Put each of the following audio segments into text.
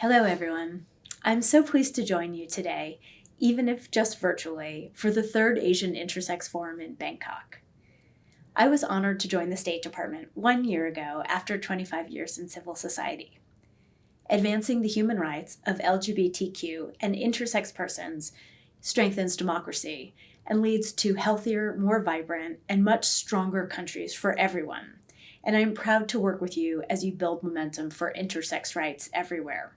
Hello, everyone. I'm so pleased to join you today, even if just virtually, for the third Asian Intersex Forum in Bangkok. I was honored to join the State Department 1 year ago after 25 years in civil society. Advancing the human rights of LGBTQ and intersex persons strengthens democracy and leads to healthier, more vibrant, and much stronger countries for everyone. And I'm proud to work with you as you build momentum for intersex rights everywhere.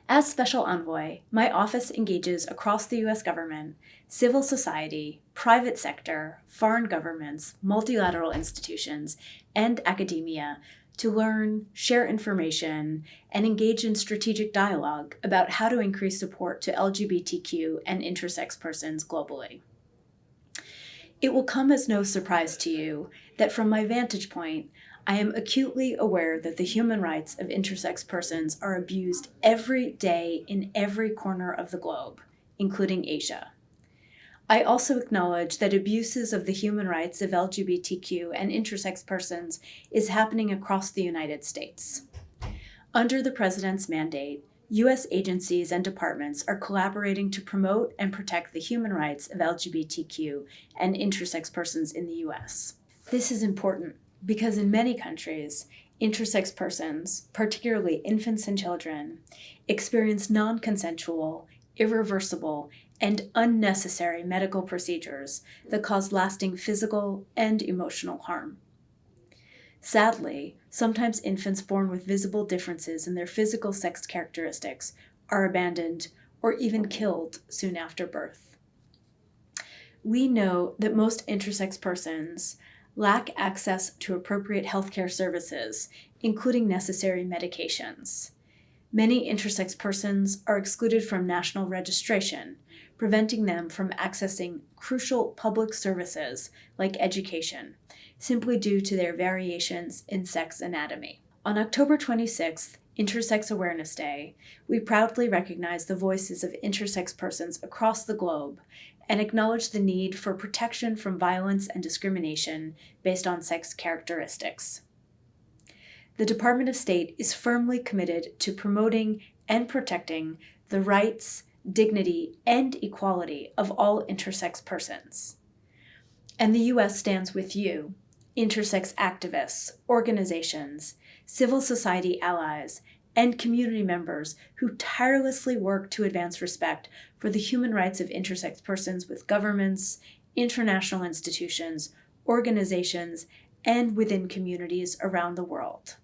As Special Envoy, my office engages across the U.S. government, civil society, private sector, foreign governments, multilateral institutions, and academia to learn, share information, and engage in strategic dialogue about how to increase support to LGBTQ and intersex persons globally. It will come as no surprise to you that from my vantage point, I am acutely aware that the human rights of intersex persons are abused every day in every corner of the globe, including Asia. I also acknowledge that abuses of the human rights of LGBTQ and intersex persons is happening across the United States. Under the President's mandate, U.S. agencies and departments are collaborating to promote and protect the human rights of LGBTQ and intersex persons in the U.S. This is important because in many countries, intersex persons, particularly infants and children, experience non-consensual, irreversible, and unnecessary medical procedures that cause lasting physical and emotional harm. Sadly, sometimes infants born with visible differences in their physical sex characteristics are abandoned or even killed soon after birth. We know that most intersex persons lack access to appropriate healthcare services, including necessary medications. Many intersex persons are excluded from national registration, preventing them from accessing crucial public services like education, simply due to their variations in sex anatomy. On October 26th, Intersex Awareness Day, we proudly recognize the voices of intersex persons across the globe and acknowledge the need for protection from violence and discrimination based on sex characteristics. The Department of State is firmly committed to promoting and protecting the rights, dignity, and equality of all intersex persons. And the U.S. stands with you, intersex activists, organizations, civil society allies, and community members who tirelessly work to advance respect for the human rights of intersex persons with governments, international institutions, organizations, and within communities around the world.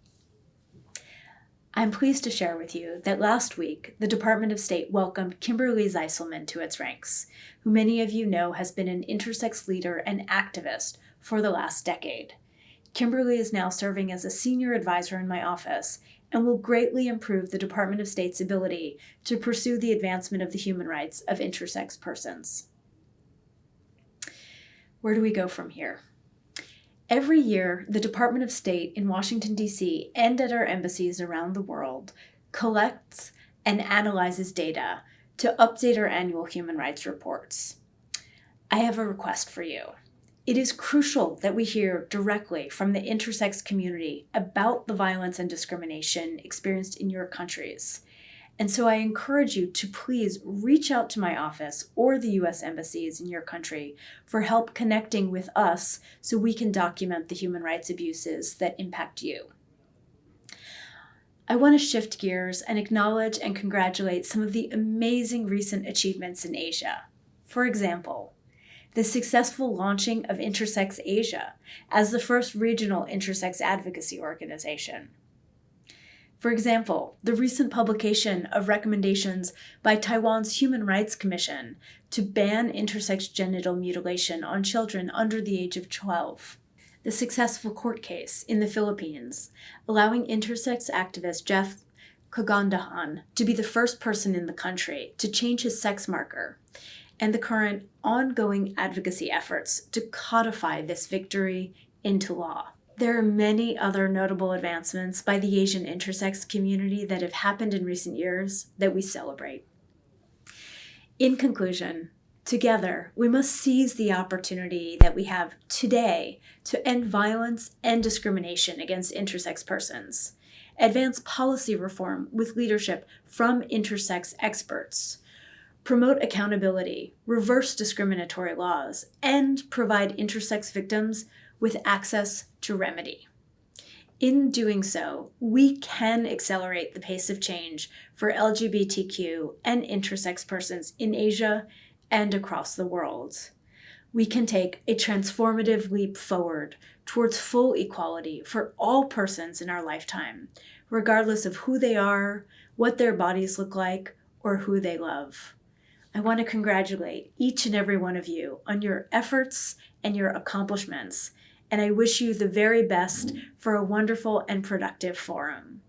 I'm pleased to share with you that last week, the Department of State welcomed Kimberly Zeiselman to its ranks, who many of you know has been an intersex leader and activist for the last decade. Kimberly is now serving as a senior advisor in my office and will greatly improve the Department of State's ability to pursue the advancement of the human rights of intersex persons. Where do we go from here? Every year, the Department of State in Washington, D.C., and at our embassies around the world collects and analyzes data to update our annual human rights reports. I have a request for you. It is crucial that we hear directly from the intersex community about the violence and discrimination experienced in your countries. And so I encourage you to please reach out to my office or the U.S. embassies in your country for help connecting with us so we can document the human rights abuses that impact you. I want to shift gears and acknowledge and congratulate some of the amazing recent achievements in Asia. For example, the successful launching of Intersex Asia as the first regional intersex advocacy organization. For example, the recent publication of recommendations by Taiwan's Human Rights Commission to ban intersex genital mutilation on children under the age of 12. The successful court case in the Philippines, allowing intersex activist Jeff Kagandahan to be the first person in the country to change his sex marker, and the current ongoing advocacy efforts to codify this victory into law. There are many other notable advancements by the Asian intersex community that have happened in recent years that we celebrate. In conclusion, together, we must seize the opportunity that we have today to end violence and discrimination against intersex persons advance policy reform with leadership from intersex experts, promote accountability, reverse discriminatory laws, and provide intersex victims with access to remedy. In doing so, we can accelerate the pace of change for LGBTQ and intersex persons in Asia and across the world. We can take a transformative leap forward towards full equality for all persons in our lifetime, regardless of who they are, what their bodies look like, or who they love. I want to congratulate each and every one of you on your efforts and your accomplishments, and I wish you the very best for a wonderful and productive forum.